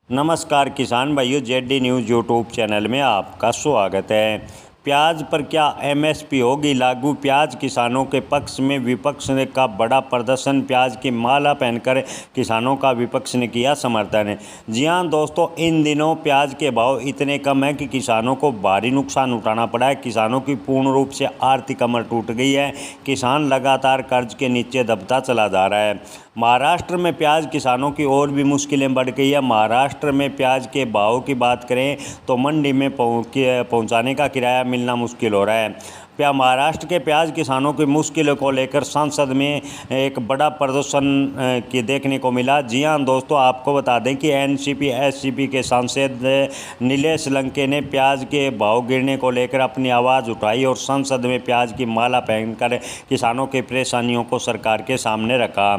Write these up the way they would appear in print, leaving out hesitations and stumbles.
नमस्कार किसान भाइयों, जेडी न्यूज़ यूट्यूब चैनल में आपका स्वागत है। प्याज पर क्या एमएसपी होगी लागू? प्याज किसानों के पक्ष में विपक्ष का बड़ा प्रदर्शन। प्याज की माला पहनकर किसानों का विपक्ष ने किया समर्थन। जी हां दोस्तों, इन दिनों प्याज के भाव इतने कम हैं कि किसानों को भारी नुकसान उठाना पड़ा है। किसानों की पूर्ण रूप से आर्थिक कमर टूट गई है। किसान लगातार कर्ज के नीचे दबता चला जा रहा है। महाराष्ट्र में प्याज किसानों की और भी मुश्किलें बढ़ गई है। महाराष्ट्र में प्याज के भाव की बात करें तो मंडी में पहुंचाने का किराया मिलना मुश्किल हो रहा है। महाराष्ट्र के प्याज किसानों की मुश्किलों को लेकर संसद में एक बड़ा प्रदर्शन की देखने को मिला। जी हां दोस्तों, आपको बता दें कि एनसीपी एससीपी के सांसद नीलेश लंके ने प्याज के भाव गिरने को लेकर अपनी आवाज़ उठाई और संसद में प्याज की माला पहनकर किसानों की परेशानियों को सरकार के सामने रखा।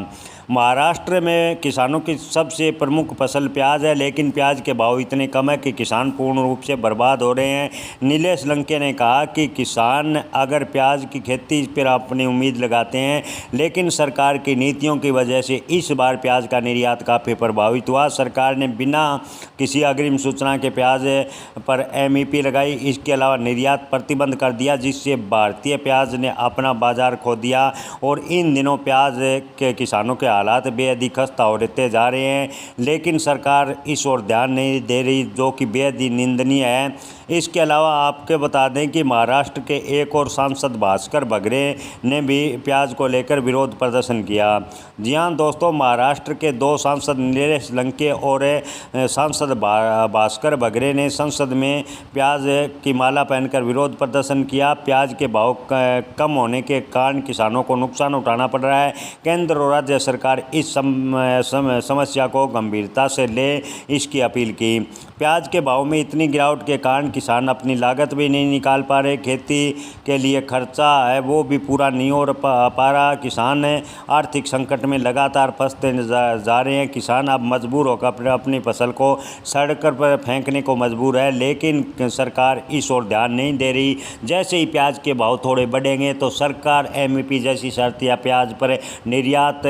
महाराष्ट्र में किसानों की सबसे प्रमुख फसल प्याज है, लेकिन प्याज के भाव इतने कम है कि किसान पूर्ण रूप से बर्बाद हो रहे हैं। नीलेश लंके ने कहा कि किसान अगर प्याज की खेती पर अपनी उम्मीद लगाते हैं, लेकिन सरकार की नीतियों की वजह से इस बार प्याज का निर्यात काफ़ी प्रभावित हुआ। सरकार ने बिना किसी अग्रिम सूचना के प्याज पर एमईपी लगाई। इसके अलावा निर्यात प्रतिबंध कर दिया, जिससे भारतीय प्याज ने अपना बाजार खो दिया और इन दिनों प्याज के किसानों के हालात बेहद ही खस्ता होते जा रहे हैं। लेकिन सरकार इस ओर ध्यान नहीं दे रही, जो कि बेहद ही निंदनीय है। इसके अलावा आपके बता दें कि महाराष्ट्र के एक और सांसद भास्कर बगरे ने भी प्याज को लेकर विरोध प्रदर्शन किया। जी हां दोस्तों, महाराष्ट्र के दो सांसद नीलेश लंके और सांसद भास्कर बगरे ने संसद में प्याज की माला पहनकर विरोध प्रदर्शन किया। प्याज के भाव कम होने के कारण किसानों को नुकसान उठाना पड़ रहा है। केंद्र और राज्य सरकार इस समस्या को गंभीरता से ले, इसकी अपील की। प्याज के भाव में इतनी गिरावट के कारण किसान अपनी लागत भी नहीं निकाल पा रहे। खेती के लिए खर्चा है वो भी पूरा नहीं हो पा रहा। किसान आर्थिक संकट में लगातार फंसते जा रहे हैं। किसान अब मजबूर होकर अपनी फसल को सड़क पर फेंकने को मजबूर है, लेकिन सरकार इस ओर ध्यान नहीं दे रही। जैसे ही प्याज के भाव थोड़े बढ़ेंगे तो सरकार एमईपी जैसी शर्त या प्याज पर निर्यात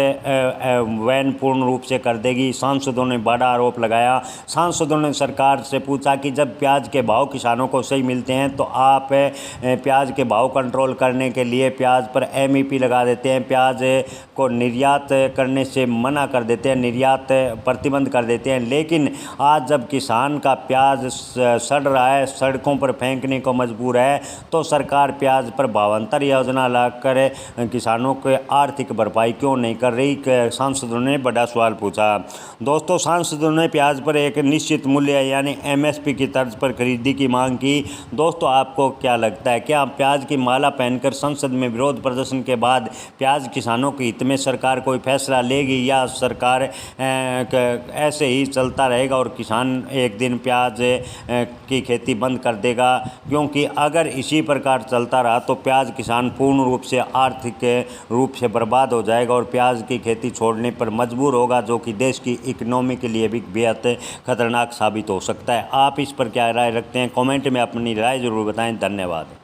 वैन पूर्ण रूप से कर देगी। सांसदों ने बड़ा आरोप लगाया। सांसदों ने सरकार से पूछा कि जब प्याज के भाव किसानों को सही मिलते हैं तो आप प्याज के भाव कंट्रोल करने के लिए प्याज पर एमईपी लगा देते हैं, प्याज को निर्यात करने से मना कर देते हैं, निर्यात प्रतिबंध कर देते हैं। लेकिन आज जब किसान का प्याज सड़ रहा है, सड़कों पर फेंकने को मजबूर है, तो सरकार प्याज पर भावांतर योजना लाकर किसानों के आर्थिक भरपाई क्यों नहीं कर रही? सांसदों ने बड़ा सवाल पूछा। दोस्तों, सांसदों ने प्याज पर एक निश्चित मूल्य यानी एमएसपी की तर्ज पर खरीदी की मांग की। दोस्तों, आपको क्या लगता है, क्या प्याज की माला पहनकर संसद में विरोध प्रदर्शन के बाद प्याज किसानों के हित में सरकार कोई फैसला लेगी, या सरकार ऐसे ही चलता रहेगा और किसान एक दिन प्याज की खेती बंद कर देगा? क्योंकि अगर इसी प्रकार चलता रहा तो प्याज किसान पूर्ण रूप से आर्थिक रूप से बर्बाद हो जाएगा और प्याज की खेती छोड़ने पर मजबूर होगा, जो कि देश की इकोनॉमी के लिए भी बेहद खतरनाक साबित हो सकता है। आप इस पर क्या राय रखते हैं? कमेंट में अपनी राय ज़रूर बताएं। धन्यवाद।